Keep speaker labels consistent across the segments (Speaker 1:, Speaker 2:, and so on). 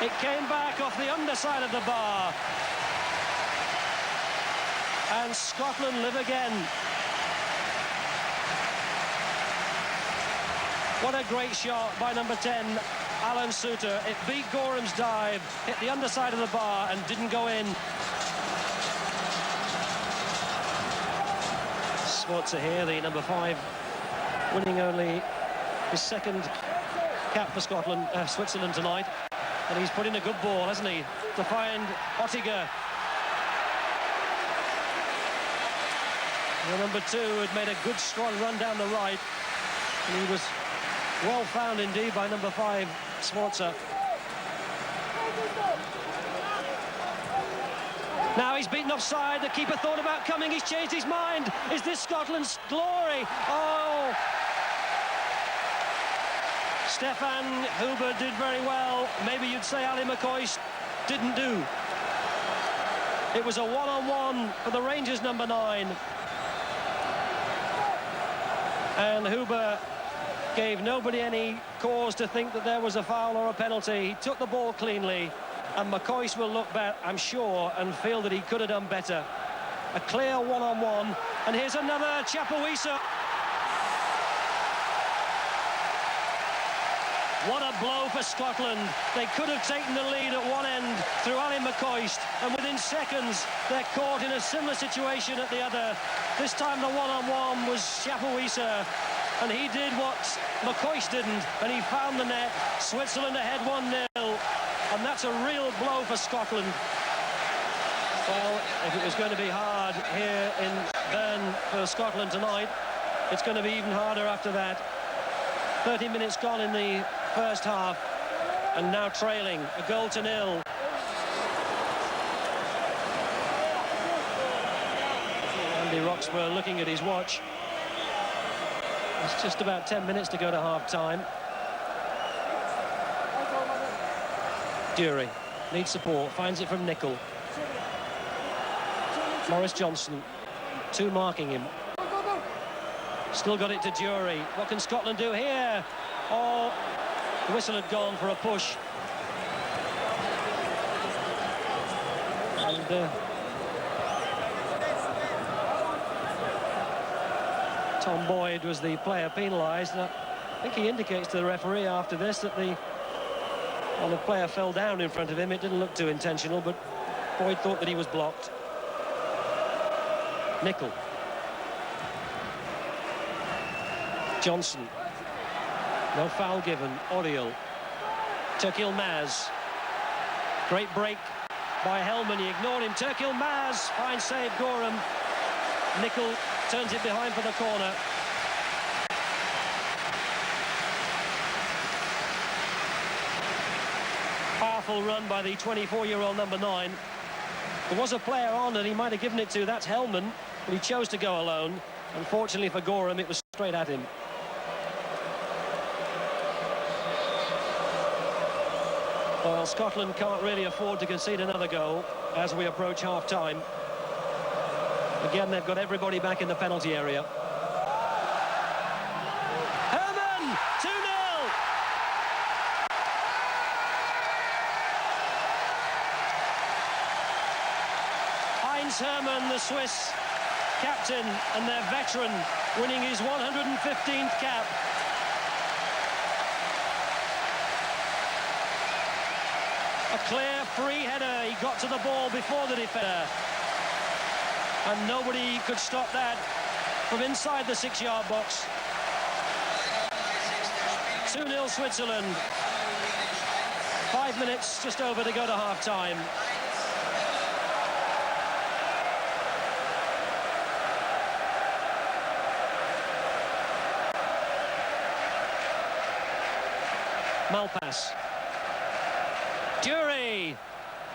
Speaker 1: It came back off the underside of the bar. And Scotland live again. What a great shot by number 10, Alan Suter. It beat Gorham's dive, hit the underside of the bar and didn't go in. Sforza here, the number 5, winning only his second cap for Switzerland tonight. And he's put in a good ball, hasn't he, to find Ottiger. The number 2 had made a good, strong run down the right. And he was well found indeed by number 5, Sforza. Now he's beaten offside. The keeper thought about coming. He's changed his mind. Is this Scotland's glory? Oh! Stefan Huber did very well. Maybe you'd say Ali McCoist didn't do. It was a one-on-one for the Rangers number 9. And Huber gave nobody any cause to think that there was a foul or a penalty. He took the ball cleanly, and McCoist will look back, I'm sure, and feel that he could have done better. A clear one-on-one, and here's another Chapuisa. What a blow for Scotland. They could have taken the lead at one end through Ali McCoist, and within seconds they're caught in a similar situation at the other. This time the one-on-one was Chapuisa, and he did what McCoist didn't, and he found the net. Switzerland ahead 1-0, and that's a real blow for Scotland. Well, if it was going to be hard here in Bern for Scotland tonight, it's going to be even harder after that. 30 minutes gone in the first half, and now trailing 1-0. Andy Roxburgh looking at his watch. It's just about 10 minutes to go to half-time. Dury needs support, finds it from Nicol. Morris Johnson, 2 marking him. Still got it to Dury. What can Scotland do here? Oh, the whistle had gone for a push. And Tom Boyd was the player penalised. I think he indicates to the referee after this that the player fell down in front of him. It didn't look too intentional, but Boyd thought that he was blocked. Nicol. Johnson. No foul given. Oriel. Turkil Maz. Great break by Hellman. He ignored him. Turkil Maz. Fine save, Gorham. Nicol turns it behind for the corner. Powerful run by the 24-year-old number 9. There was a player on that he might have given it to. That's Hellman, but he chose to go alone. Unfortunately for Gorham, it was straight at him. Well, Scotland can't really afford to concede another goal as we approach half-time. Again, they've got everybody back in the penalty area. Herman! 2-0! Heinz Herman, the Swiss captain and their veteran, winning his 115th cap. A clear free header. He got to the ball before the defender. And nobody could stop that from inside the 6-yard box. 2-0 Switzerland. 5 minutes just over to go to half-time. Malpass. Dury.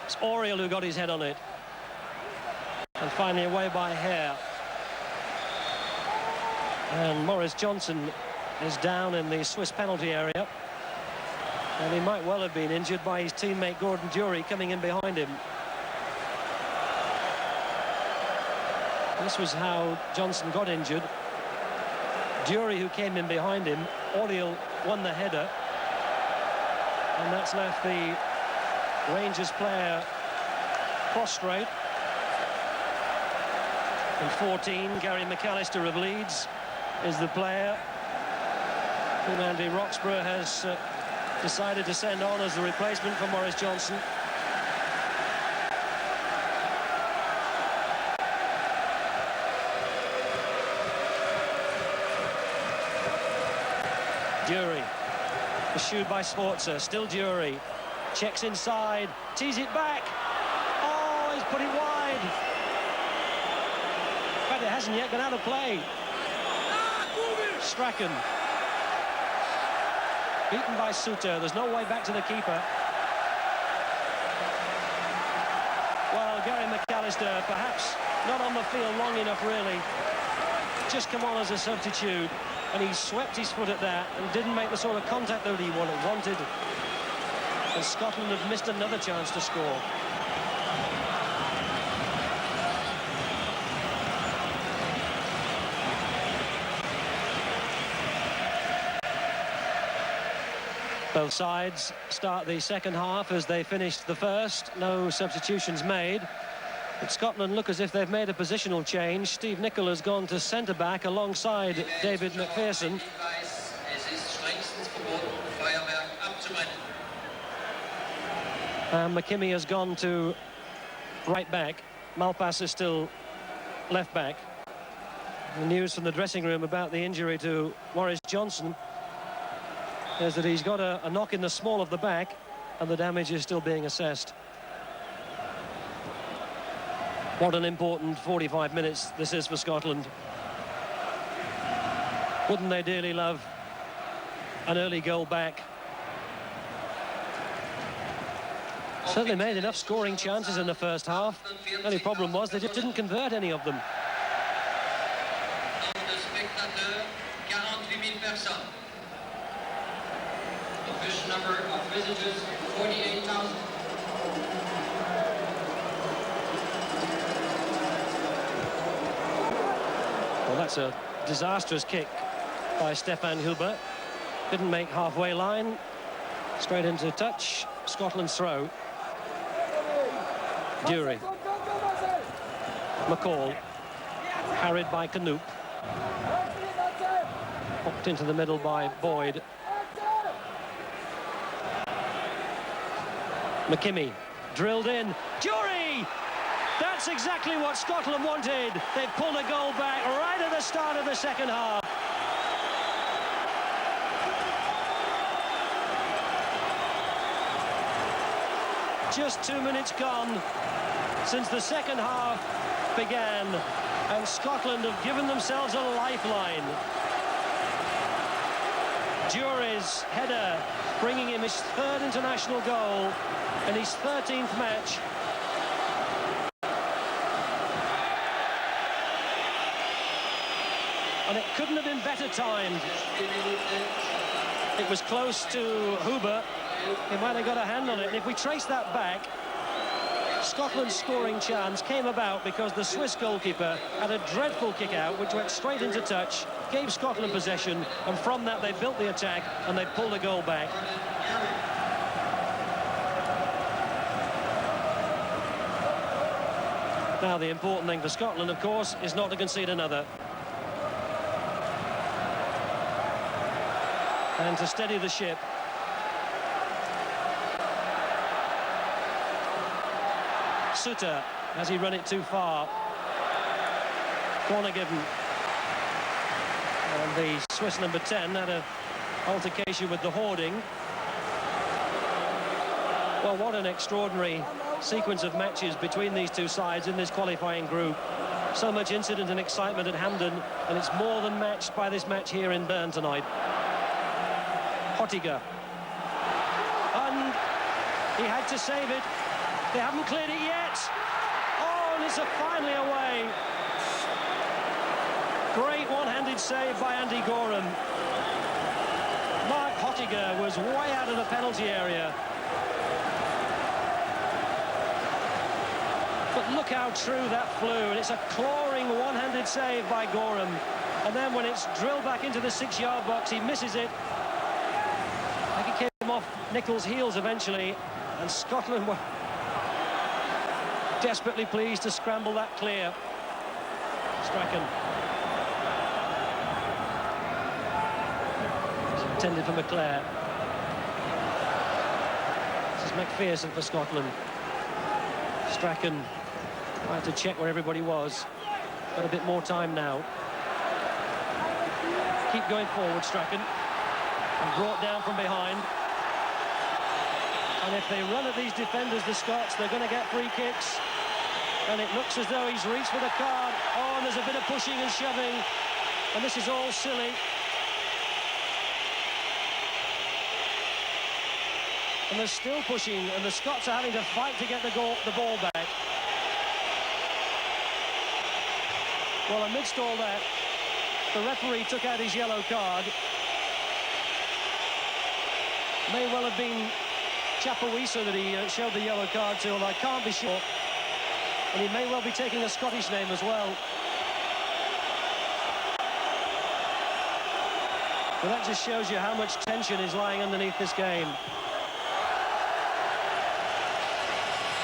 Speaker 1: It's Oriel who got his head on it. And finally away by Hare. And Morris Johnson is down in the Swiss penalty area. And he might well have been injured by his teammate Gordon Dury coming in behind him. This was how Johnson got injured. Dury, who came in behind him, Oriel won the header. And that's left the Rangers player prostrate. And 14, Gary McAllister of Leeds is the player whom Andy Roxburgh has decided to send on as the replacement for Maurice Johnson. Dury, pursued by Sforza, still Dury. Checks inside, tees it back. Oh, he's put it wide. In fact, it hasn't yet gone out of play. Strachan. Beaten by Suter. There's no way back to the keeper. Well, Gary McAllister, perhaps not on the field long enough, really. Just come on as a substitute. And he swept his foot at that and didn't make the sort of contact that he wanted. And Scotland have missed another chance to score. Both sides start the second half as they finished the first. No substitutions made. But Scotland look as if they've made a positional change. Steve Nicol has gone to centre-back alongside David McPherson. McKimmie has gone to right back. Malpas is still left back. The news from the dressing room about the injury to Maurice Johnson is that he's got a knock in the small of the back and the damage is still being assessed. What an important 45 minutes this is for Scotland. Wouldn't they dearly love an early goal back? Certainly made enough scoring chances in the first half. The only problem was they just didn't convert any of them.
Speaker 2: Official number of visitors, 48,000.
Speaker 1: Well, that's a disastrous kick by Stefan Huber. Didn't make halfway line. Straight into touch. Scotland's throw. Dury. McCall. Harried by Canoop. Popped into the middle by Boyd. McKimmie. Drilled in. Dury! That's exactly what Scotland wanted. They've pulled a goal back right at the start of the second half. Just 2 minutes gone since the second half began, and Scotland have given themselves a lifeline. Dury's header bringing him his third international goal in his 13th match. And it couldn't have been better timed. It was close to Huber. He might have got a hand on it. And if we trace that back, Scotland's scoring chance came about because the Swiss goalkeeper had a dreadful kick out which went straight into touch, gave Scotland possession, and from that they built the attack and they pulled a goal back. Now the important thing for Scotland, of course, is not to concede another. And to steady the ship. Suter, has he run it too far? Corner given. And the Swiss number 10 had an altercation with the hoarding. Well, what an extraordinary sequence of matches between these two sides in this qualifying group. So much incident and excitement at Hampden, and it's more than matched by this match here in Bern tonight. Hottiger. And he had to save it. They haven't cleared it yet. Oh, and it's finally away. Great one-handed save by Andy Gorham. Mark Hottiger was way out of the penalty area. But look how true that flew, and it's a clawing one-handed save by Gorham. And then when it's drilled back into the 6-yard box, he misses it. I think he came off Nicol's heels eventually, And Scotland were desperately pleased to scramble that clear. Strachan. It's intended for McClare. This is McPherson for Scotland. Strachan tried to check where everybody was. Got a bit more time now. Keep going forward, Strachan. And brought down from behind. And if they run at these defenders, the Scots, they're going to get free kicks. And it looks as though he's reached for the card. Oh, and there's a bit of pushing and shoving. And this is all silly. And they're still pushing, and the Scots are having to fight to get the ball back. Well, amidst all that, the referee took out his yellow card. May well have been Chapuisa that he showed the yellow card to, although I can't be sure. And he may well be taking a Scottish name as well. But that just shows you how much tension is lying underneath this game.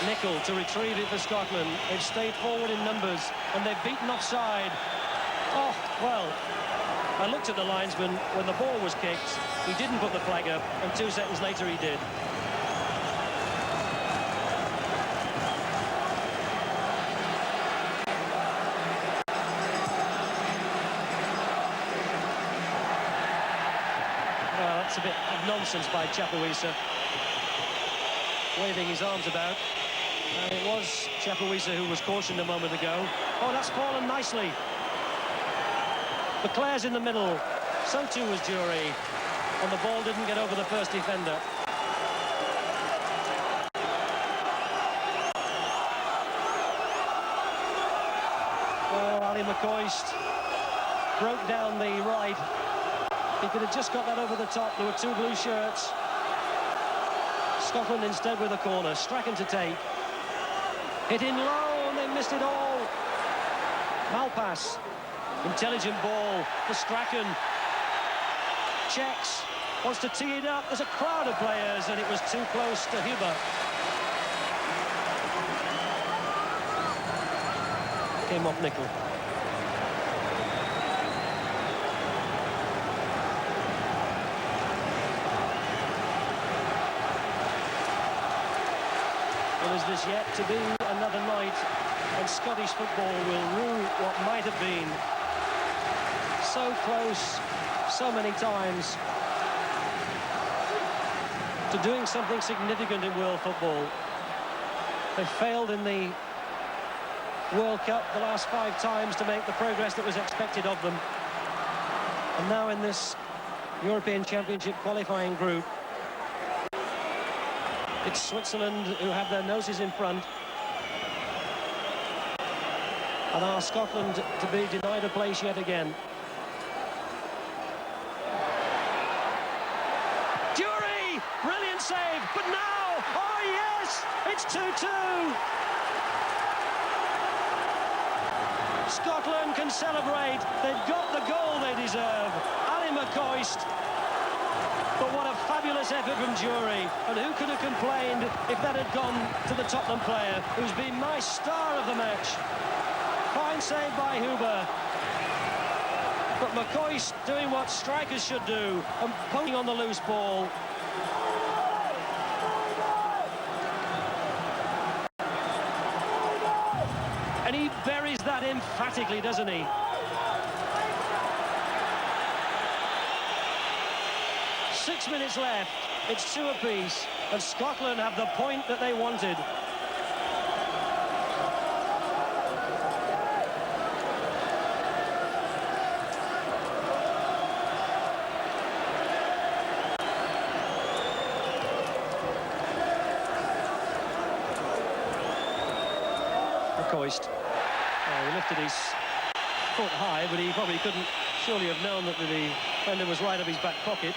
Speaker 1: Nicol to retrieve it for Scotland. They've stayed forward in numbers and they've beaten offside. Oh, well, I looked at the linesman when the ball was kicked. He didn't put the flag up, and 2 seconds later he did. Well, that's a bit of nonsense by Chapuisa, waving his arms about. And it was Chapuisa who was cautioned a moment ago. Oh, that's fallen nicely. McClare's in the middle. So too was Jury. And the ball didn't get over the first defender. Oh, Ali McCoist broke down the right. He could have just got that over the top. There were 2 blue shirts. Scotland instead with a corner. Strachan to take. Hit in low, and they missed it all. Malpass. Intelligent ball for Strachan. Checks. Wants to tee it up. There's a crowd of players, and it was too close to Huber. Came off Nicol. Well, is this yet to be another night, and Scottish football will rue what might have been. So close, so many times, to doing something significant in world football. They failed in the World Cup the last 5 times to make the progress that was expected of them. And now in this European Championship qualifying group, it's Switzerland who have their noses in front. And are Scotland to be denied a place yet again? Jury! Brilliant save, but now, oh yes, it's 2-2. Scotland can celebrate. They've got the goal they deserve. Ali McCoist. But what a fabulous effort from Jury. And who could have complained if that had gone to the Tottenham player, who's been my star of the match. Fine save by Huber. But McCoist doing what strikers should do and poking on the loose ball. And he buries that emphatically, doesn't he? Six minutes left. It's 2 apiece, and Scotland have the point that they wanted. McCoist. Oh, he lifted his foot high, but he probably couldn't surely have known that the defender was right up his back pocket.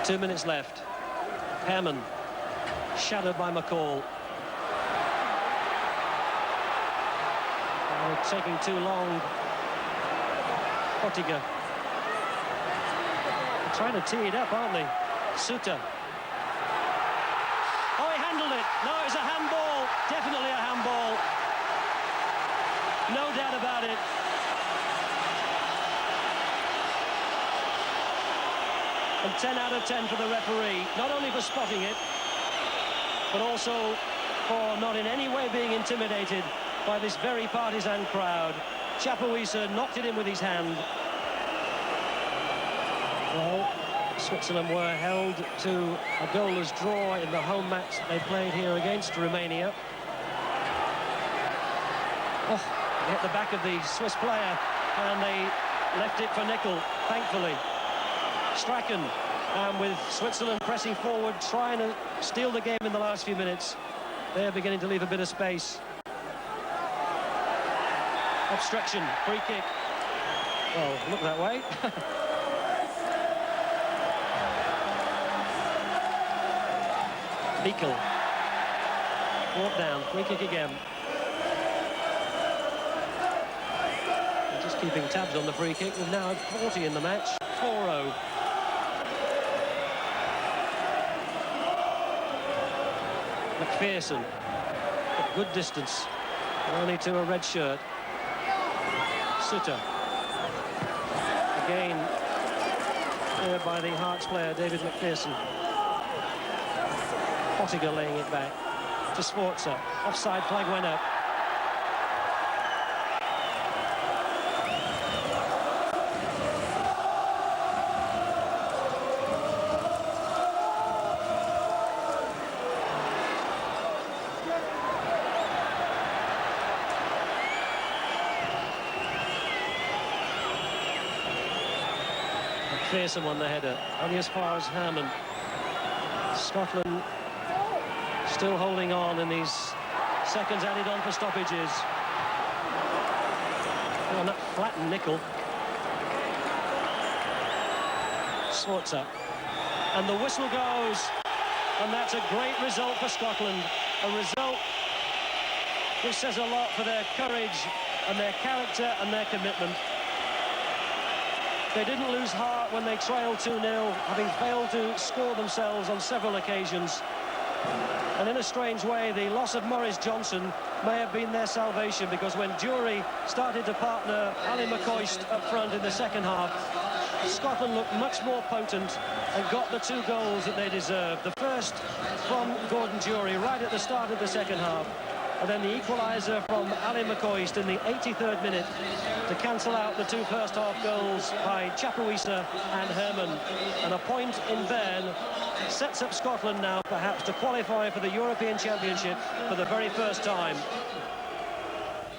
Speaker 1: Two minutes left. Hammond, shadowed by McCall. Oh, taking too long. Pottinger. They're trying to tee it up, aren't they? Suter. Oh, he handled it. No, it was a handball. Definitely a handball. No doubt about it. And 10 out of 10 for the referee, not only for spotting it, but also for not in any way being intimidated by this very partisan crowd. Chapuisa knocked it in with his hand. Well, Switzerland were held to a goalless draw in the home match they played here against Romania. Oh, they hit the back of the Swiss player, and they left it for nickel, thankfully. Strachan, and with Switzerland pressing forward, trying to steal the game in the last few minutes, they're beginning to leave a bit of space. Obstruction, free kick. Well, look that way. Mikel. Brought down, free kick again. They're just keeping tabs on the free kick. We've now had 40 in the match, 4-0. McPherson, at good distance, only to a red shirt. Suter. Again, cleared by the Hearts player, David McPherson. Pottinger laying it back to Sforza. Offside flag went up. McPherson won the header, only as far as Herman. Scotland still holding on in these seconds added on for stoppages. Oh, that flattened nickel. Sforza. And the whistle goes. And that's a great result for Scotland. A result which says a lot for their courage and their character and their commitment. They didn't lose heart when they trailed 2-0, having failed to score themselves on several occasions. And in a strange way, the loss of Maurice Johnson may have been their salvation, because when Dury started to partner Ali McCoist up front in the second half, Scotland looked much more potent and got the 2 goals that they deserved. The first from Gordon Dury right at the start of the second half, and then the equaliser from Ali McCoist in the 83rd minute to cancel out the 2 first half goals by Chapuisa and Herman. And a point in Bern sets up Scotland now perhaps to qualify for the European Championship for the very first time.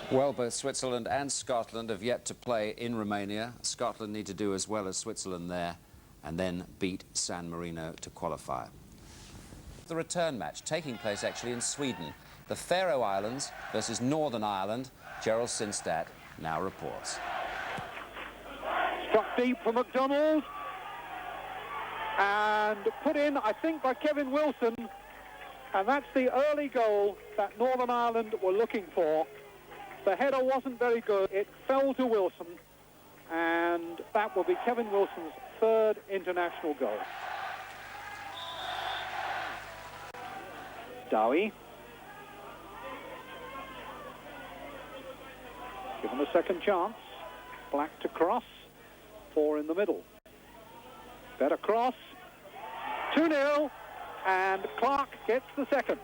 Speaker 3: Well, both Switzerland and Scotland have yet to play in Romania. Scotland need to do as well as Switzerland there and then beat San Marino to qualify. The return match taking place actually in Sweden. The Faroe Islands versus Northern Ireland. Gerald Sinstadt now reports.
Speaker 4: Struck deep for McDonald. And put in, I think, by Kevin Wilson. And that's the early goal that Northern Ireland were looking for. The header wasn't very good. It fell to Wilson. And that will be Kevin Wilson's 3rd international goal. Dowie. Given a second chance. Black to cross. 4 in the middle. Better cross. 2-0. And Clark gets the second.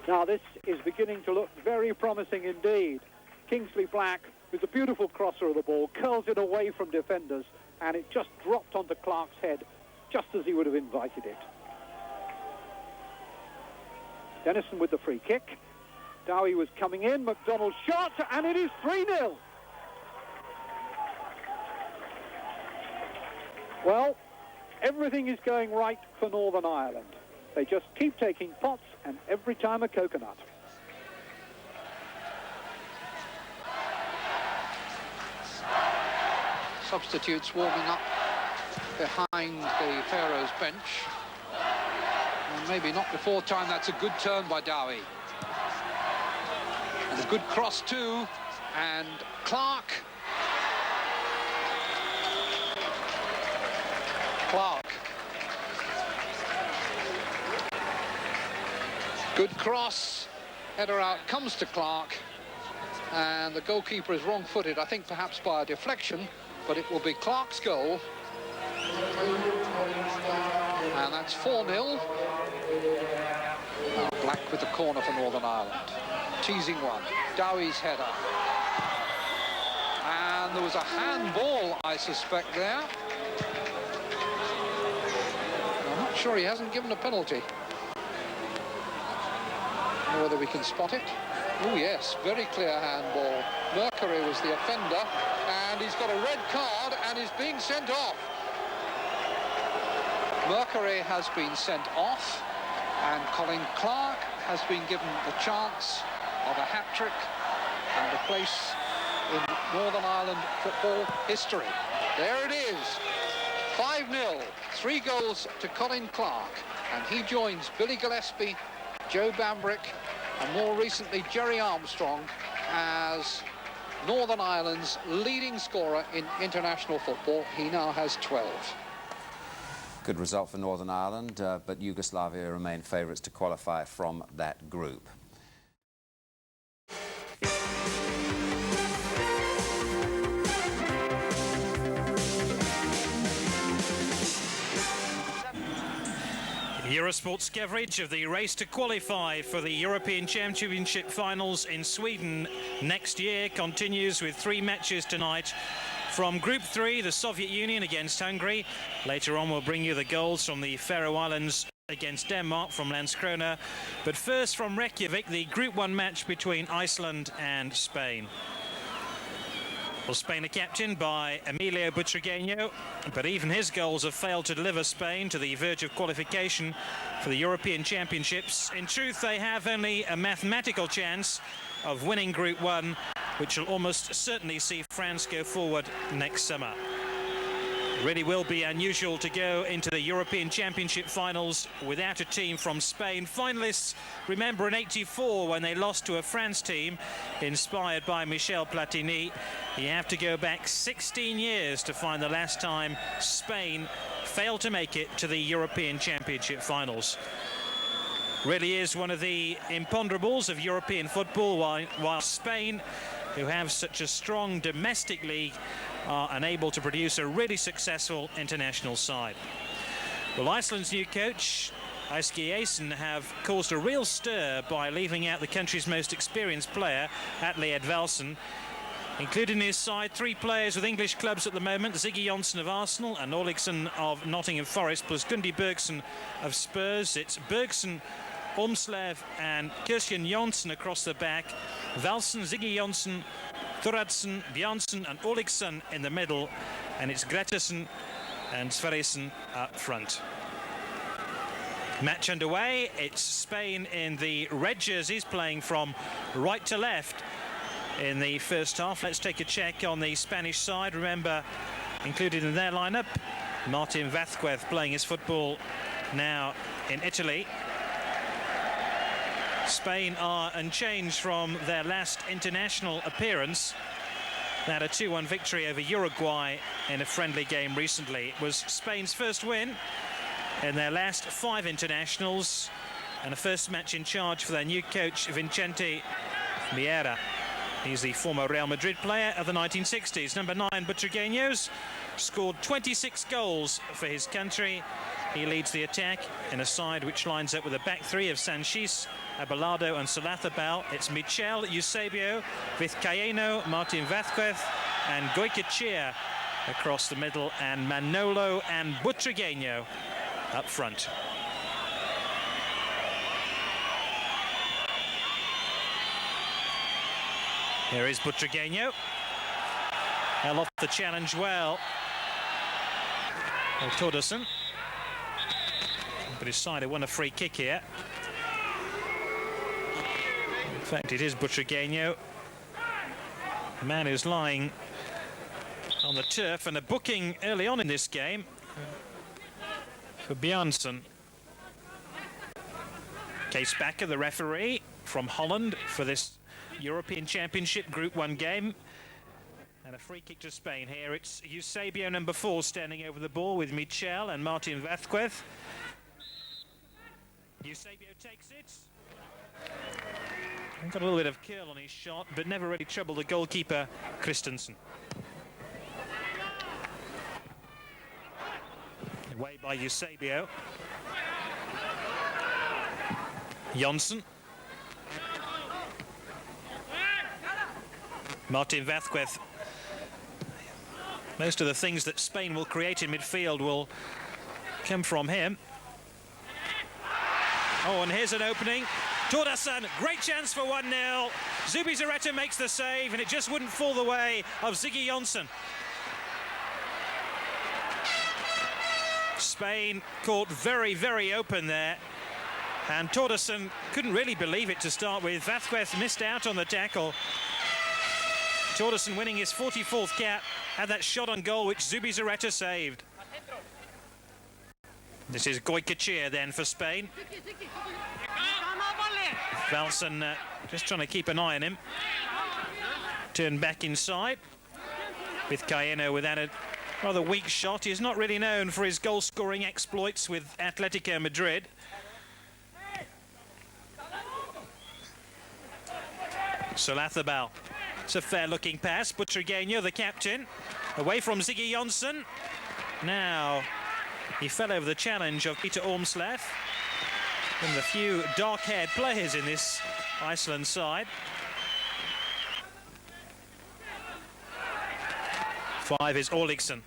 Speaker 4: Now this is beginning to look very promising indeed. Kingsley Black, with a beautiful crosser of the ball, curls it away from defenders, and it just dropped onto Clark's head, just as he would have invited it. Dennison with the free kick. Dowie was coming in, McDonald shot, and it is 3-0. Well, everything is going right for Northern Ireland. They just keep taking pots, and every time a coconut.
Speaker 5: Substitutes warming up behind the Pharaohs bench. And maybe not before time. That's a good turn by Dowie. And a good cross too. And Clark. Good cross. Header out comes to Clark. And the goalkeeper is wrong-footed, I think perhaps by a deflection, but it will be Clark's goal. And that's 4-0. Now Black with the corner for Northern Ireland. Teasing one. Dowie's header. And there was a handball, I suspect, there. I'm not sure he hasn't given a penalty. I don't know whether we can spot it. Oh yes, very clear handball. Mercury was the offender, and he's got a red card and is being sent off. Mercury has been sent off, and Colin Clark has been given the chance of a hat-trick and a place in Northern Ireland football history. There it is, 5-0, 3 goals to Colin Clark, and he joins Billy Gillespie, Joe Bambrick, and more recently Jerry Armstrong as Northern Ireland's leading scorer in international football. He now has 12.
Speaker 3: Good result for Northern Ireland, but Yugoslavia remain favourites to qualify from that group.
Speaker 6: Eurosport's coverage of the race to qualify for the European Championship finals in Sweden next year continues with 3 matches tonight. From Group 3, the Soviet Union against Hungary. Later on we'll bring you the goals from the Faroe Islands against Denmark from Landskrona. But first from Reykjavik, the Group 1 match between Iceland and Spain. Well, Spain are captained by Emilio Butragueño, but even his goals have failed to deliver Spain to the verge of qualification for the European Championships. In truth, they have only a mathematical chance of winning Group 1, which will almost certainly see France go forward next summer. It really will be unusual to go into the European Championship finals without a team from Spain. Finalists remember in '84 when they lost to a France team inspired by Michel Platini. You have to go back 16 years to find the last time Spain failed to make it to the European Championship finals. Really is one of the imponderables of European football, while Spain, who have such a strong domestic league, are unable to produce a really successful international side. Well, Iceland's new coach, Ásgeir Ásson, have caused a real stir by leaving out the country's most experienced player, Atli Edvaldsson, including in his side 3 players with English clubs at the moment: Ziggy Johnson of Arsenal and Orliksson of Nottingham Forest, plus Gundi Bergsson of Spurs. It's Bergsson, Ormslev and Christian Jonsson across the back. Valsson, Ziggy Johnson, Thordarson, Björnsson and Orliksson in the middle, and it's Grettersson and Sverrisson up front. Match underway. It's Spain in the red jerseys playing from right to left in the first half. Let's take a check on the Spanish side. Remember, included in their lineup, Martin Vázquez playing his football now in Italy. Spain are unchanged from their last international appearance. They had a 2-1 victory over Uruguay in a friendly game recently. It was Spain's first win in their last 5 internationals, and a first match in charge for their new coach, Vicente Miera. He's the former Real Madrid player of the 1960s. Number 9, Butragueño, scored 26 goals for his country. He leads the attack in a side which lines up with a back 3 of Sanchis, Abelardo and Solathabal. It's Michel, Eusebio, Vizcaíno, Martin Vázquez and Goycochea across the middle, and Manolo and Butragueño up front. Here is Butragueño. Held off the challenge well. Thordarson. But his side have won a free kick here. In fact, it is Butragueño, the man who's lying on the turf, and a booking early on in this game for Bjarnsen. Kees Bakker, the referee from Holland for this European Championship Group 1 game. And a free kick to Spain here. It's Eusebio, number 4, standing over the ball with Michel and Martin Vázquez. Eusebio takes it. Got a little bit of curl on his shot, but never really troubled the goalkeeper, Christensen. Away by Eusebio. Jonsson. Martin Vázquez. Most of the things that Spain will create in midfield will come from him. Oh, and here's an opening. Tordasan, great chance for 1-0. Zubizarreta makes the save, and it just wouldn't fall the way of Ziggy Jonsson. Spain caught very, very open there. And Tordasan couldn't really believe it to start with. Vázquez missed out on the tackle. Tordasan winning his 44th cap, had that shot on goal which Zubizarreta saved. This is Goycochea then for Spain. Valsen just trying to keep an eye on him. Turned back inside with Cayeno with that a rather weak shot. He's not really known for his goal-scoring exploits with Atletico Madrid. Solathabal. It's a fair-looking pass. Butragueño, the captain, away from Ziggy Jonsson. Now, he fell over the challenge of Peter Ormslev. One of the few dark-haired players in this Iceland side. 5 is Orliksson.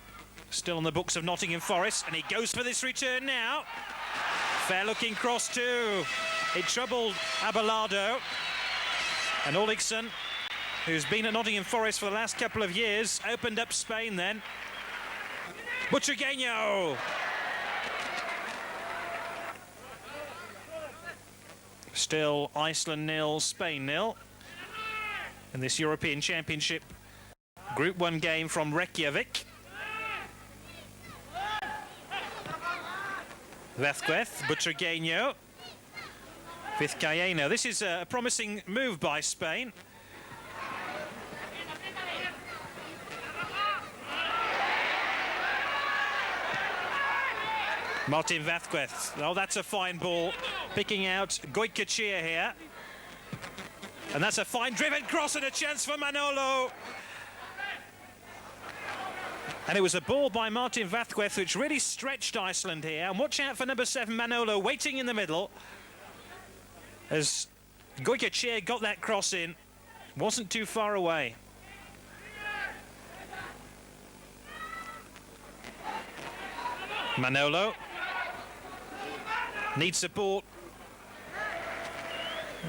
Speaker 6: Still on the books of Nottingham Forest, and he goes for this return now. Fair-looking cross too. It troubled Abelardo. And Orliksson, who's been at Nottingham Forest for the last couple of years, opened up Spain then. Butragueño! Still Iceland 0, Spain 0. In this European Championship Group 1 game from Reykjavik. Vázquez, Butragueño. With Cayeno. This is a promising move by Spain. Martin Vázquez. Oh, that's a fine ball. Picking out Goycochea here. And that's a fine driven cross and a chance for Manolo. And it was a ball by Martin Vázquez which really stretched Iceland here. And watch out for number 7, Manolo, waiting in the middle. As Goycochea got that cross in, wasn't too far away. Manolo needs support.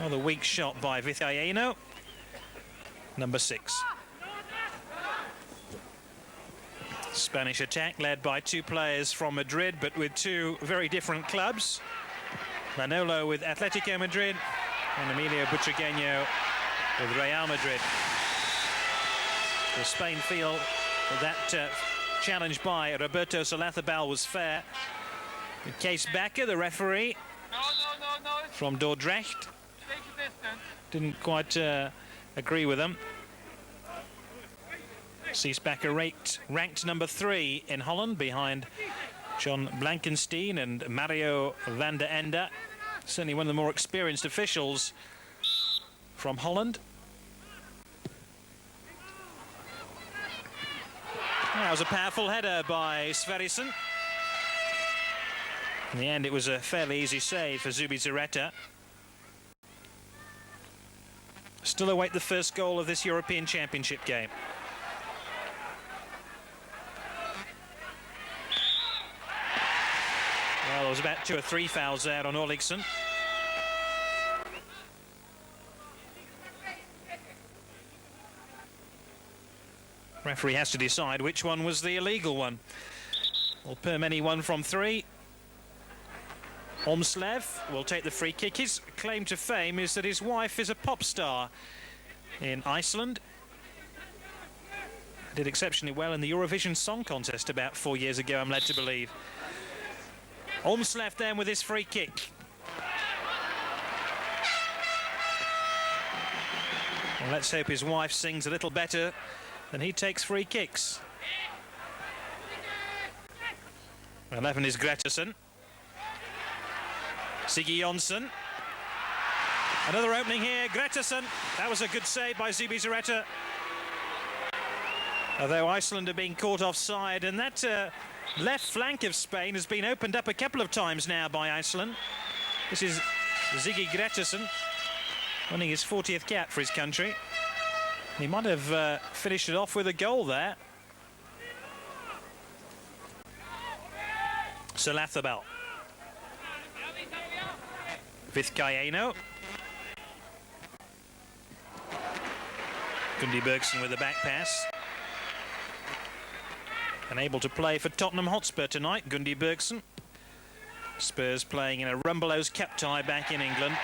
Speaker 6: Rather weak shot by Vizcaíno, number 6. Spanish attack led by 2 players from Madrid, but with 2 very different clubs. Manolo with Atletico Madrid and Emilio Butragueño with Real Madrid. The Spain feel that challenge by Roberto Solathabal was fair. Kees Bakker, the referee from Dordrecht, didn't quite agree with them. Kees Bakker ranked number 3 in Holland behind John Blankenstein and Mario van der Ende. Certainly one of the more experienced officials from Holland. That was a powerful header by Sverrisson. In the end, it was a fairly easy save for Zubizarreta. Still await the first goal of this European Championship game. Well, there was about 2 or 3 fouls there on Orliksson. Referee has to decide which one was the illegal one. Well, per many 1 from 3. Ormslev will take the free kick. His claim to fame is that his wife is a pop star in Iceland. Did exceptionally well in the Eurovision Song Contest about 4 years ago, I'm led to believe. Ormslev then with his free kick. Well, let's hope his wife sings a little better than he takes free kicks. 11 is Gretterson. Siggy Jonsson. Another opening here, Gretterson. That was a good save by Zubizarreta. Although Iceland are being caught offside, and that left flank of Spain has been opened up a couple of times now by Iceland. This is Ziggy Gretterson, winning his 40th cap for his country. He might have finished it off with a goal there. Salathabal. Vizcaíno. Gundy Bergson with the back pass. Unable to play for Tottenham Hotspur tonight, Gundy Bergson. Spurs playing in a Rumbelows Cup tie back in England.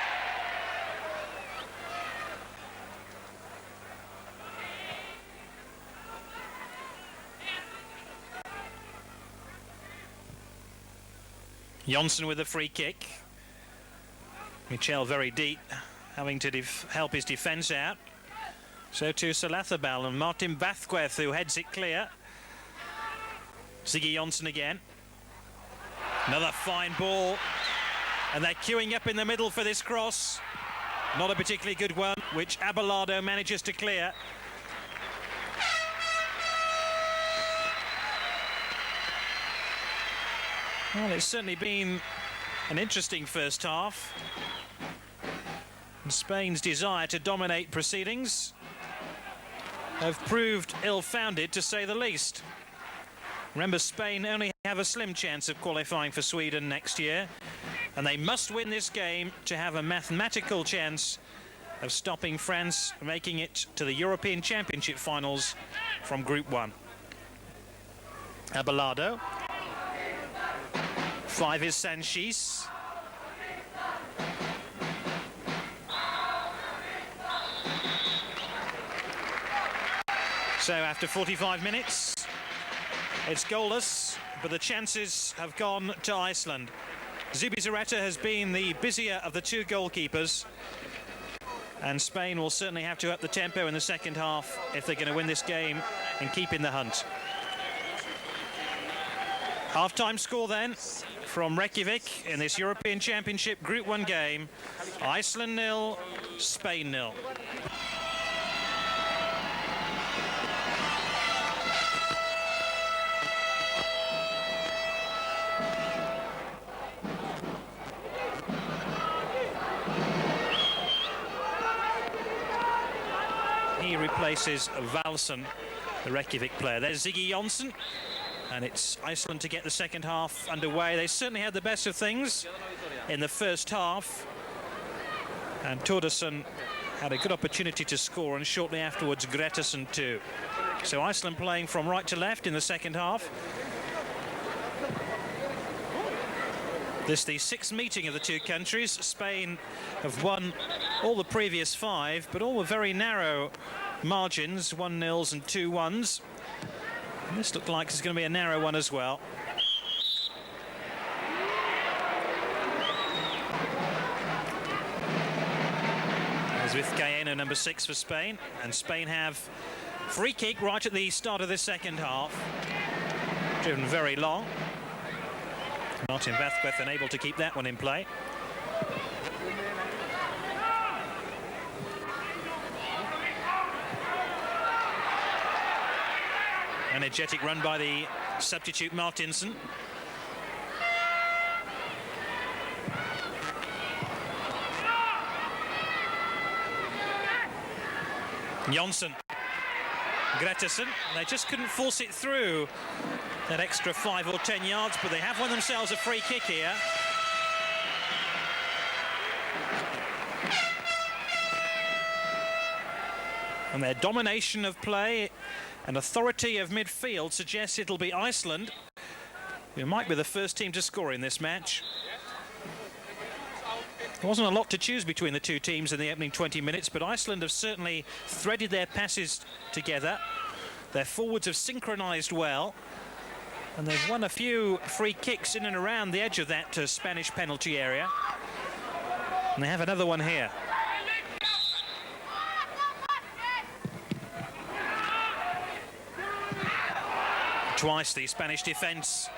Speaker 6: Jonsson with a free kick. Michel very deep, having to help his defence out. So too Salathabal and Martin Vázquez, who heads it clear. Siggy Jonsson again. Another fine ball. And they're queuing up in the middle for this cross. Not a particularly good one, which Abelardo manages to clear. Well, it's certainly been an interesting first half. And Spain's desire to dominate proceedings have proved ill-founded, to say the least. Remember, Spain only have a slim chance of qualifying for Sweden next year, and they must win this game to have a mathematical chance of stopping France making it to the European Championship finals from Group 1. Abelardo. 5 is Sanchis. So after 45 minutes, it's goalless, but the chances have gone to Iceland. Zubizarreta has been the busier of the two goalkeepers, and Spain will certainly have to up the tempo in the second half if they're going to win this game and keep in the hunt. Half-time score then from Reykjavik in this European Championship Group 1 game. Iceland 0, Spain 0. He replaces Valsson, the Reykjavik player. There's Siggy Jonsson, and it's Iceland to get the second half underway. They certainly had the best of things in the first half, and Tordarsson had a good opportunity to score, and shortly afterwards Gretterson too. So Iceland playing from right to left in the second half. This is the sixth meeting of the two countries. Spain have won all the previous 5, but all were very narrow margins, 1-0s and 2-1s. And this looked like it's going to be a narrow one as well. As with Vizcaíno, number 6 for Spain, and Spain have free kick right at the start of this second half. Driven very long. Martin Vázquez unable to keep that one in play. Energetic run by the substitute Martinsson. Jonsson. Gretterson. They just couldn't force it through that extra 5 or 10 yards, but they have won themselves a free kick here. And their domination of play and authority of midfield suggests it'll be Iceland who might be the first team to score in this match. There wasn't a lot to choose between the two teams in the opening 20 minutes, but Iceland have certainly threaded their passes together. Their forwards have synchronised well, and they've won a few free kicks in and around the edge of that Spanish penalty area. And they have another one here. Twice the Spanish defence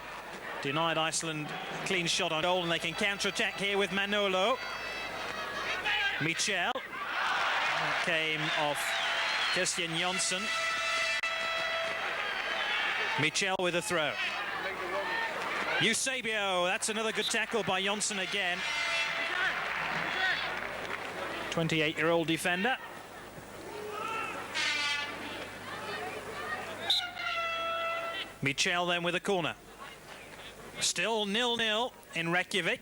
Speaker 6: denied Iceland a clean shot on goal, and they can counter-attack here with Manolo. Michel. That came off Christian Jonsson. Michel with a throw. Eusebio, that's another good tackle by Jonsson again. 28-year-old defender. Michel then with a corner. Still 0-0 in Reykjavik.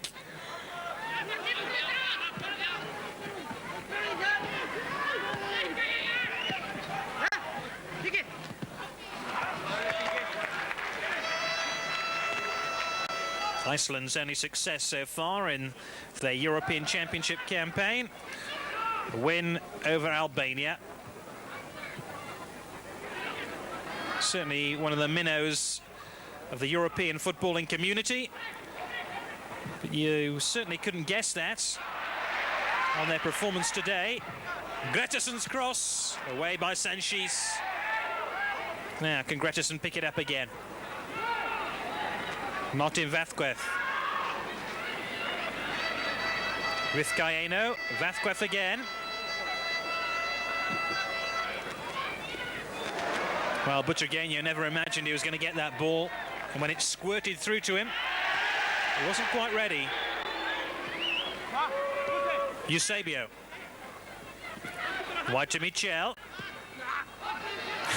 Speaker 6: Iceland's only success so far in their European Championship campaign. A win over Albania. Certainly one of the minnows of the European footballing community. But you certainly couldn't guess that on their performance today. Grettersson's cross, away by Sanchez. Now, can Grettersson pick it up again? Martin Vazquez. Vizcaíno, Vazquez again. Well, Butragueño never imagined he was going to get that ball, and when it squirted through to him, he wasn't quite ready. Eusebio. Wide to Michel.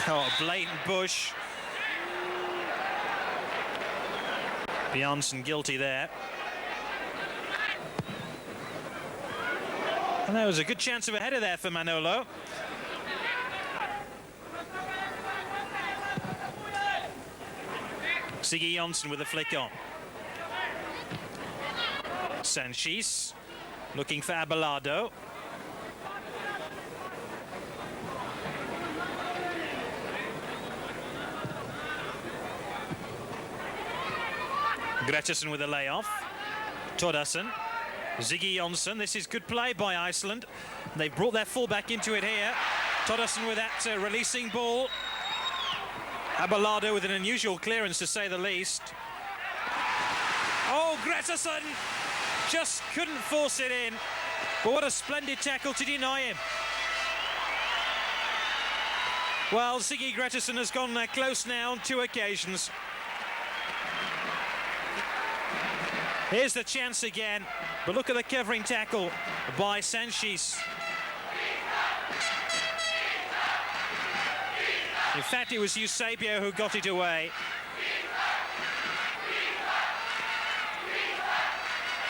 Speaker 6: Oh, blatant push. Bjarnason guilty there. And there was a good chance of a header there for Manolo. Siggy Jonsson with a flick on. Sanchez looking for Abelardo. Grettersson with a layoff. Toddason. Siggy Jonsson. This is good play by Iceland. They've brought their fullback into it here. Toddason with that releasing ball. Abelardo with an unusual clearance, to say the least. Oh, Grettersson just couldn't force it in. But what a splendid tackle to deny him. Well, Siggy Grettersson has gone close now on 2 occasions. Here's the chance again, but look at the covering tackle by Sanchez. In fact, it was Eusebio who got it away.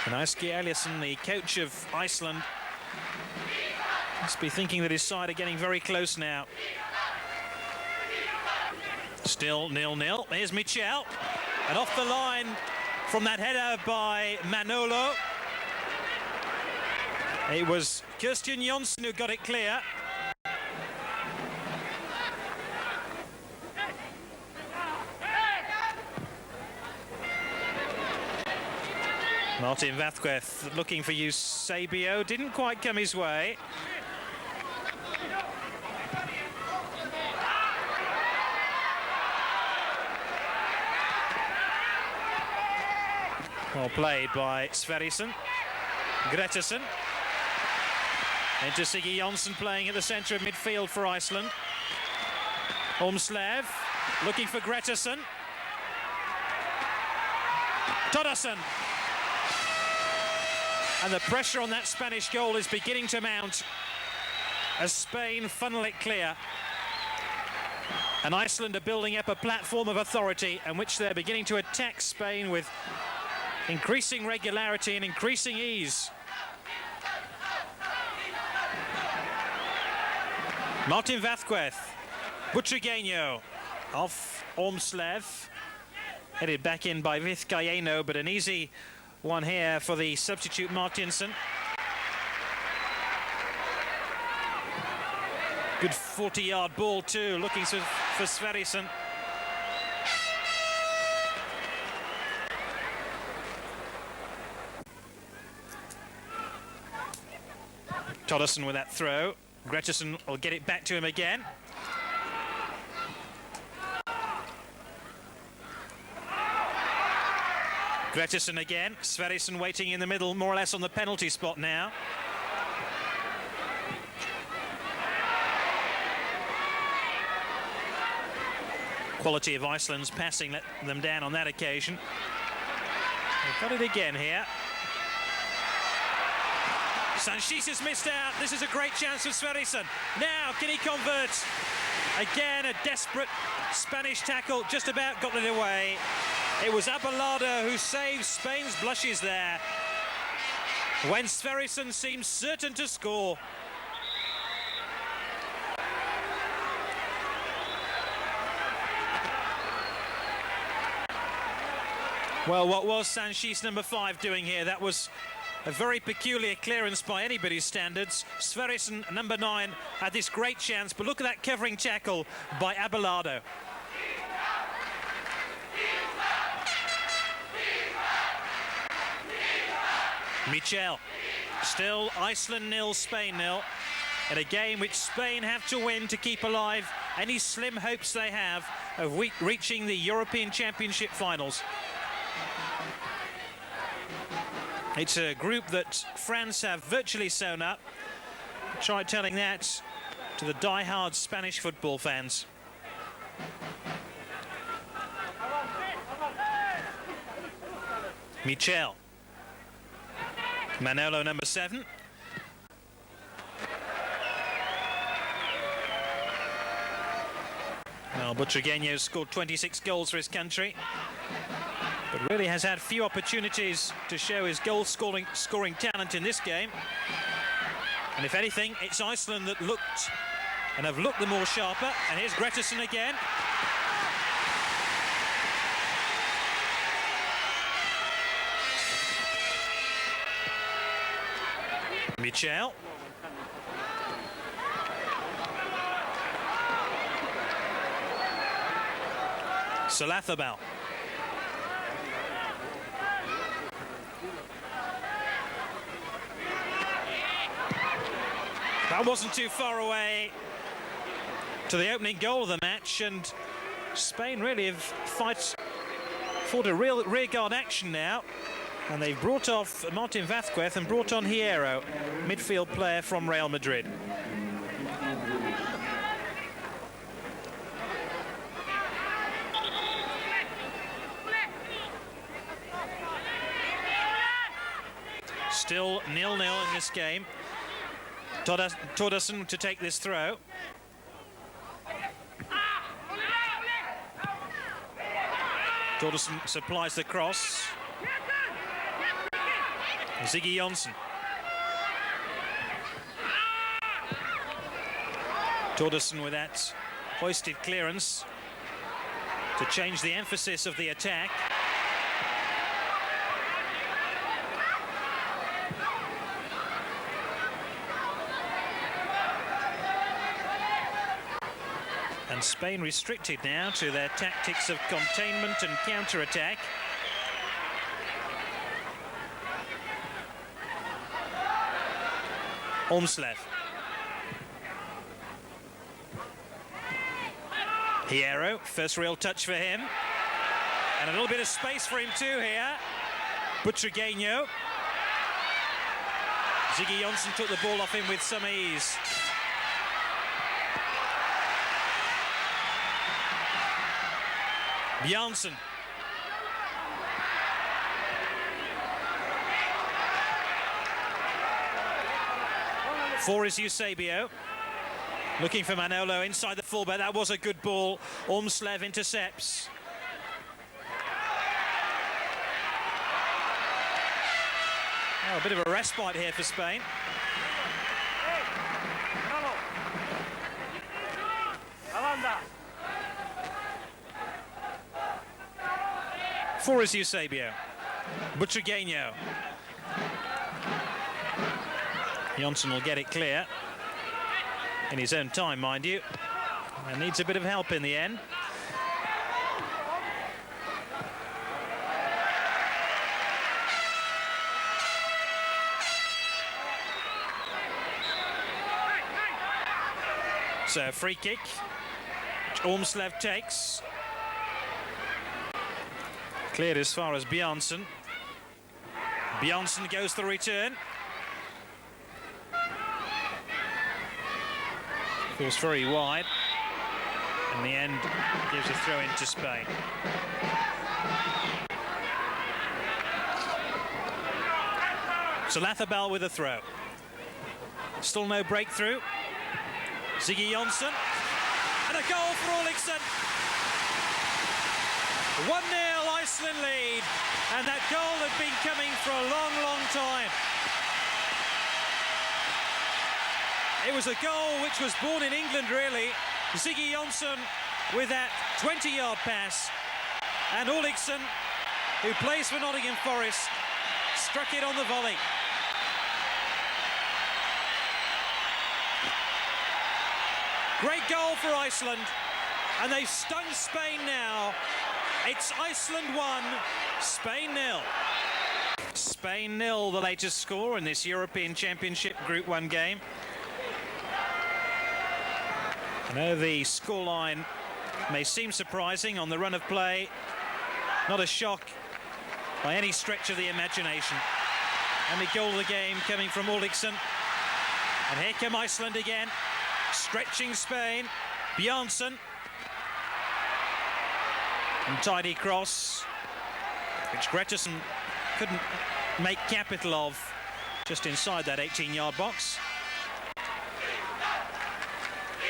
Speaker 6: And Ásgeir Elíasson, the coach of Iceland, must be thinking that his side are getting very close now. Still 0-0. Here's Michel, and off the line from that header by Manolo. It was Christian Jonsson who got it clear. Martin Vazquez looking for Eusebio, didn't quite come his way. Well played by Sverrisson. Grettersson. Into Siggy Jonsson playing at the centre of midfield for Iceland. Ormslev looking for Grettersson. Toddason. And the pressure on that Spanish goal is beginning to mount as Spain funnel it clear. And Iceland are building up a platform of authority in which they're beginning to attack Spain with increasing regularity and increasing ease. Martin Vazquez. Butragueño off Ormslev. Headed back in by Vizcaíno, but an easy one here for the substitute Martinsson. Good 40-yard ball too, looking for for Sverrisson. Todderson with that throw. Gretterson will get it back to him again. Gretterson again. Sverrisson waiting in the middle, more or less on the penalty spot now. Quality of Iceland's passing let them down on that occasion. They've got it again here. Sanchis has missed out. This is a great chance for Sverrisson. Now, can he convert? Again, a desperate Spanish tackle, just about got it away. It was Abelardo who saved Spain's blushes there, when Sverrisson seemed certain to score. Well, what was Sanchis number 5 doing here? That was a very peculiar clearance by anybody's standards. Sverrisson, number 9, had this great chance, but look at that covering tackle by Abelardo. Michel. Still Iceland 0, Spain 0. In a game which Spain have to win to keep alive any slim hopes they have of reaching the European Championship finals. It's a group that France have virtually sewn up. Try telling that to the die-hard Spanish football fans. Michel. Manolo, number 7. Well, Butragueño scored 26 goals for his country, but really has had few opportunities to show his goal-scoring talent in this game. And if anything, it's Iceland that looked and have looked the more sharper. And here's Gretterson again. Michel. Salathabal. That wasn't too far away to the opening goal of the match, and Spain really have fought a real rearguard action now, and they've brought off Martin Vázquez and brought on Hierro, midfield player from Real Madrid. Still 0-0 in this game. Todderson to take this throw. Todderson supplies the cross. Ziggy Jonsson. Todderson with that hoisted clearance to change the emphasis of the attack. And Spain restricted now to their tactics of containment and counter-attack. Ormslev. Hierro, first real touch for him. And a little bit of space for him too here. Butragueño. Ziggy Jonsson took the ball off him with some ease. Bjarnsen. For is Eusebio. Looking for Manolo inside the fullback. That was a good ball. Ormslev intercepts. Oh, a bit of a respite here for Spain. For is Eusebio. Butragueño. Jonsson will get it clear. In his own time, mind you. And needs a bit of help in the end. So a free kick, which Ormslev takes. Cleared as far as Bjarnsen. Bjarnsen goes the return. Feels very wide. In the end, gives a throw into Spain. Salathabal with a throw. Still no breakthrough. Ziggy Jonsson. And a goal for Olsson. 1-0 Iceland lead. And that goal had been coming for a long, long time. It was a goal which was born in England, really. Ziggy Jonsson with that 20-yard pass. And Olsson, who plays for Nottingham Forest, struck it on the volley. Great goal for Iceland. And they've stung Spain now. It's Iceland 1, Spain 0. Spain 0, the latest score in this European Championship Group 1 game. I know the scoreline may seem surprising on the run of play. Not a shock by any stretch of the imagination. And the goal of the game coming from Olsson. And here come Iceland again, stretching Spain. Bjarnsen. Untidy cross, which Gretterson couldn't make capital of, just inside that 18-yard box.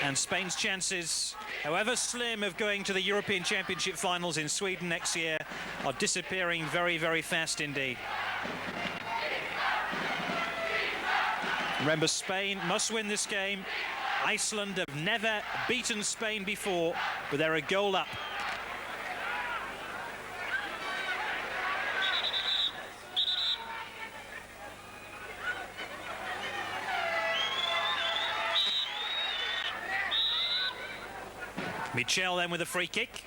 Speaker 6: And Spain's chances, however slim, of going to the European Championship finals in Sweden next year are disappearing very, very fast indeed. Remember, Spain must win this game. Iceland have never beaten Spain before, but they're a goal up. Michel then with a free kick.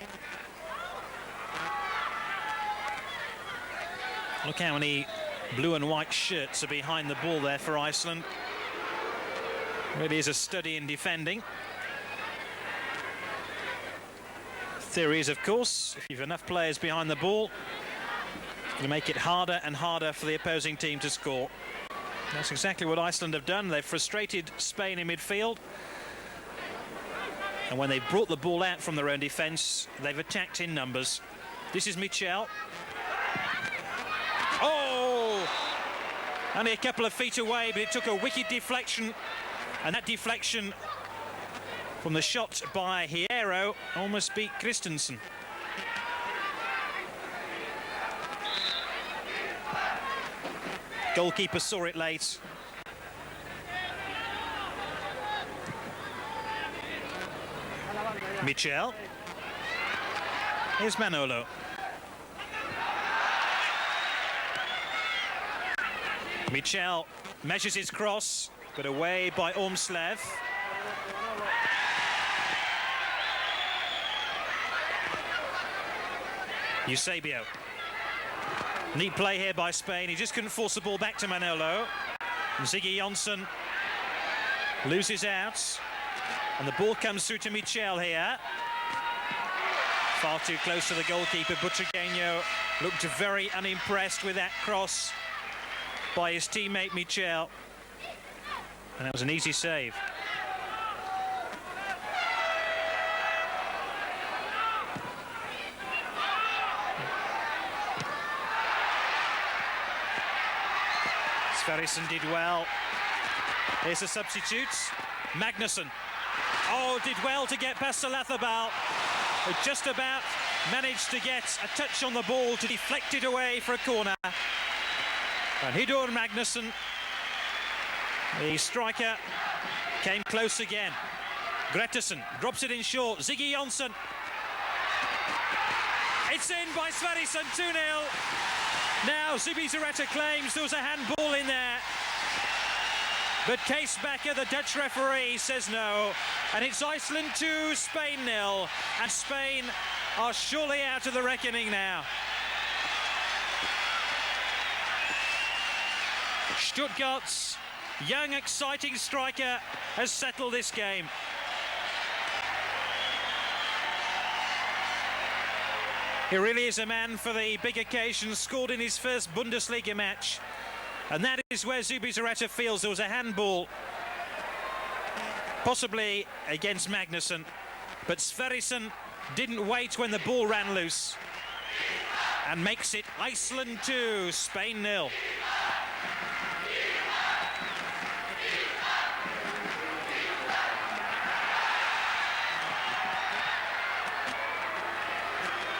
Speaker 6: Look how many blue and white shirts are behind the ball there for Iceland. Really is a study in defending. Theory is, of course, if you've enough players behind the ball, it's going to make it harder and harder for the opposing team to score. That's exactly what Iceland have done. They've frustrated Spain in midfield. And when they've brought the ball out from their own defence, they've attacked in numbers. This is Michel. Oh! Only a couple of feet away, but it took a wicked deflection. And that deflection from the shot by Hierro almost beat Christensen. Goalkeeper saw it late. Michel. Here's Manolo. Michel measures his cross, but away by Ormslev. Eusebio. Neat play here by Spain. He just couldn't force the ball back to Manolo. And Ziggy Jonsson loses out. And the ball comes through to Michel here. Far too close to the goalkeeper. Butragueño looked very unimpressed with that cross by his teammate Michel. And that was an easy save. Sverrisson did well. Here's the substitutes. Magnusson. Oh, did well to get past Salathabal, who just about managed to get a touch on the ball to deflect it away for a corner. And Hidor Magnusson, the striker, came close again. Gretterson drops it in short. Ziggy Jonsson. It's in by Sverrisson, 2-0. Now Zubizarreta claims there was a handball in there. But Kees Bakker, the Dutch referee, says no. And it's Iceland 2, Spain 0. And Spain are surely out of the reckoning now. Stuttgart's young, exciting striker has settled this game. He really is a man for the big occasion, scored in his first Bundesliga match. And that is where Zubizarreta feels there was a handball, possibly against Magnusson. But Sverrisson didn't wait when the ball ran loose and makes it Iceland 2, Spain 0.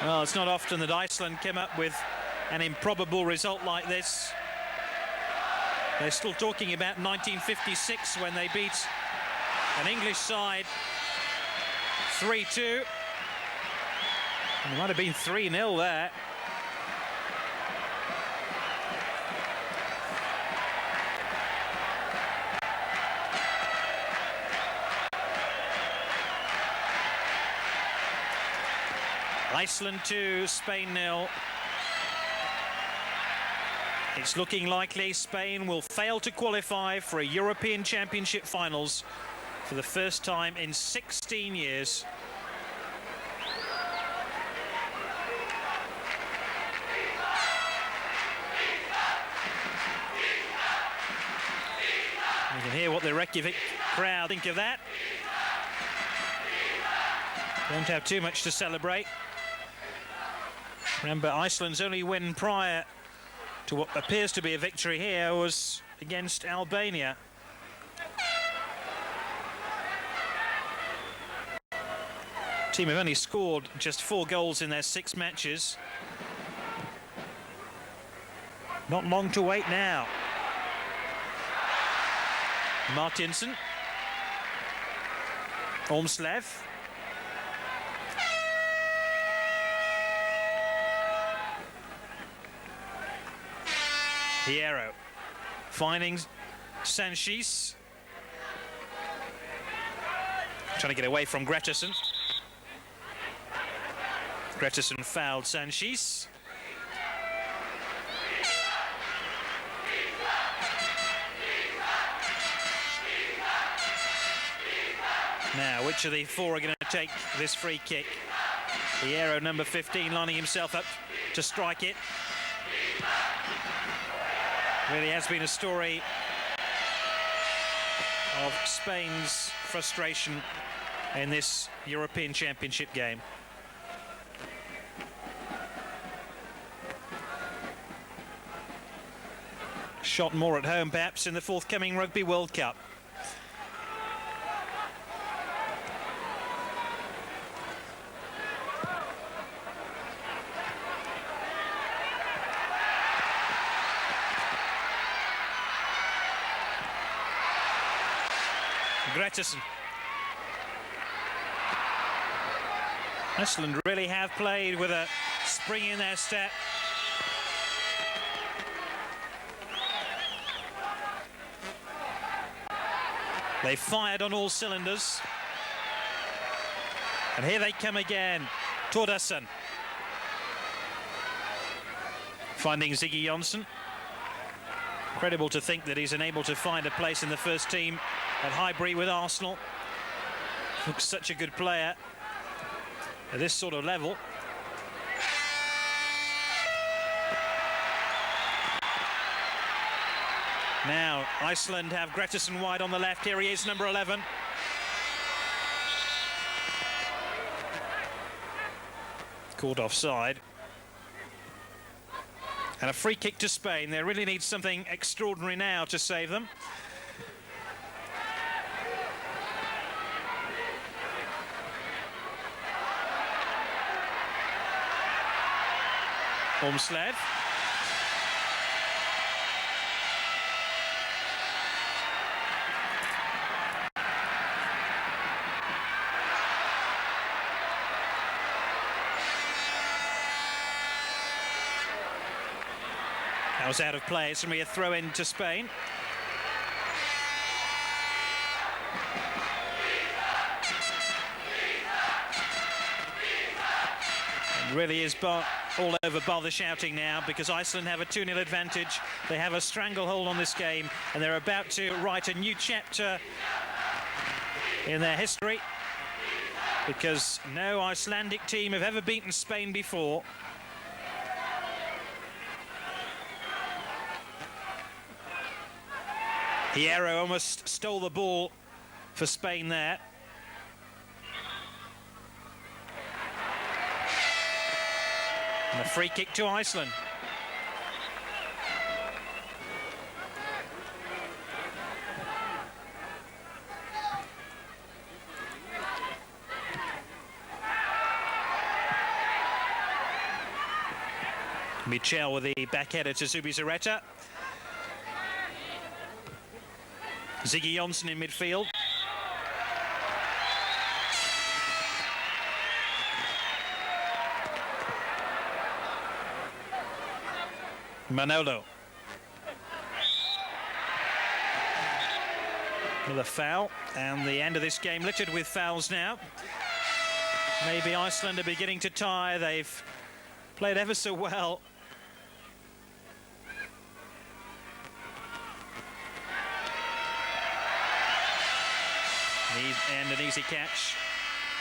Speaker 6: Well, it's not often that Iceland came up with an improbable result like this. They're still talking about 1956 when they beat an English side 3-2. And it might have been 3-0 there. Iceland 2, Spain 0. It's looking likely Spain will fail to qualify for a European Championship finals for the first time in 16 years. You can hear what the Reykjavik crowd think of that. Don't have too much to celebrate. Remember, Iceland's only win prior to what appears to be a victory here was against Albania. The team have only scored just 4 goals in their 6 matches. Not long to wait now. Martinsson. Ormslev. Hierro finding Sanchis. Trying to get away from Grettersson. Grettersson fouled Sanchis. Now, which of the 4 are going to take this free kick? Hierro, number 15, lining himself up to strike it. Really has been a story of Spain's frustration in this European Championship game. Shot more at home, perhaps, in the forthcoming Rugby World Cup. Grettersson. Iceland really have played with a spring in their step. They fired on all cylinders. And here they come again. Tordarsson. Finding Ziggy Jonsson. Incredible to think that he's unable to find a place in the first team at Highbury with Arsenal. Looks such a good player at this sort of level. Now Iceland have Grettersson wide on the left. Here he is, number 11. Caught offside. And a free kick to Spain. They really need something extraordinary now to save them. Ormslev. That was out of play. It's going to be a throw in to Spain. Really is all over bar the shouting now, because Iceland have a 2-0 advantage. They have a stranglehold on this game, and they're about to write a new chapter in their history, because no Icelandic team have ever beaten Spain before. Hierro almost stole the ball for Spain there. And a free kick to Iceland. Michel with the backheader to Zubizarreta. Ziggy Jonsson in midfield. Manolo. Another foul, and the end of this game littered with fouls now. Maybe Iceland are beginning to tire. They've played ever so well. And an easy catch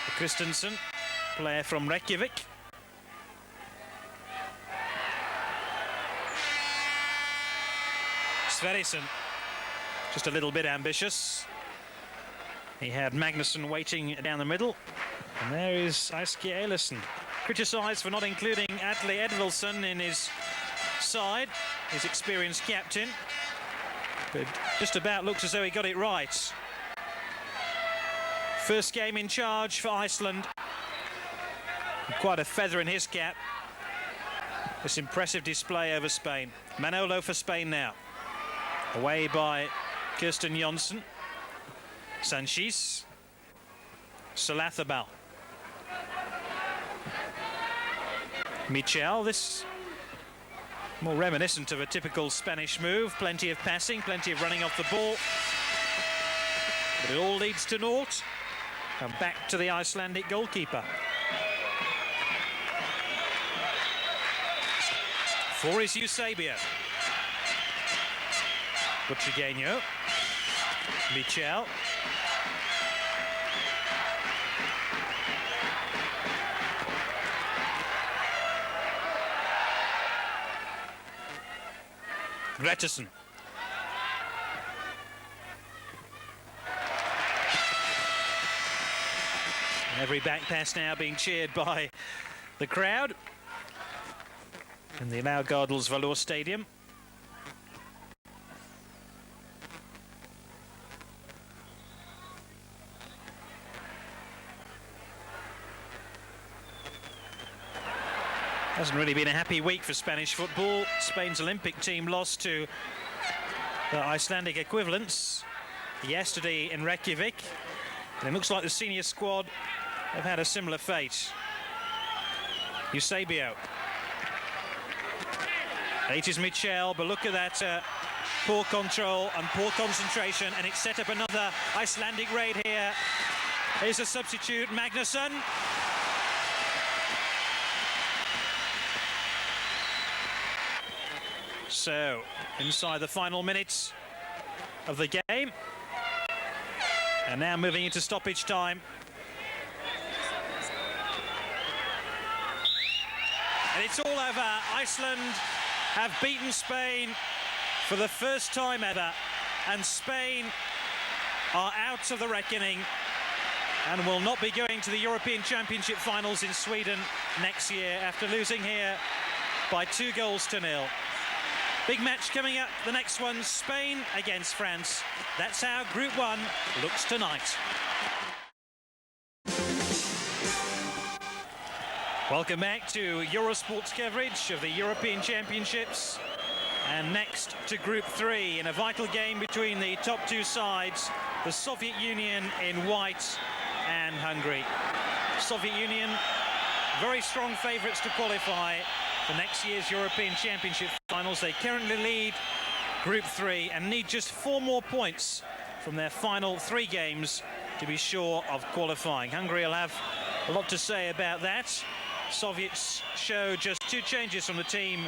Speaker 6: for Christensen, player from Reykjavik. Sverrisson, just a little bit ambitious. He had Magnusson waiting down the middle. And there is Ásgeir Eilertsen, criticised for not including Atli Edvilsson in his side, his experienced captain. But just about looks as though he got it right. First game in charge for Iceland. Quite a feather in his cap. This impressive display over Spain. Manolo for Spain now. Away by Kirsten Jonsson. Sanchis. Solathabal. Michel, this more reminiscent of a typical Spanish move. Plenty of passing, plenty of running off the ball. But it all leads to naught. And back to the Icelandic goalkeeper. For is Eusebio. Butrigueño. Michel. Gretterson. Every back pass now being cheered by the crowd in the Laugardals Valur Stadium. Hasn't really been a happy week for Spanish football. Spain's Olympic team lost to the Icelandic equivalents yesterday in Reykjavik. And it looks like the senior squad have had a similar fate. Eusebio. It is Michel, but look at that poor control and poor concentration, and it set up another Icelandic raid here. Here's a substitute, Magnusson. So, inside the final minutes of the game. And now moving into stoppage time. And it's all over. Iceland have beaten Spain for the first time ever. And Spain are out of the reckoning and will not be going to the European Championship finals in Sweden next year after losing here by 2-0. Big match coming up, the next one, Spain against France. That's how Group 1 looks tonight. Welcome back to Eurosport's coverage of the European Championships. And next to Group 3 in a vital game between the top two sides, the Soviet Union in white and Hungary. Soviet Union, very strong favourites to qualify for next year's European Championship finals. They currently lead Group 3 and need just 4 more points from their final 3 games to be sure of qualifying. Hungary will have a lot to say about that. Soviets show just 2 changes from the team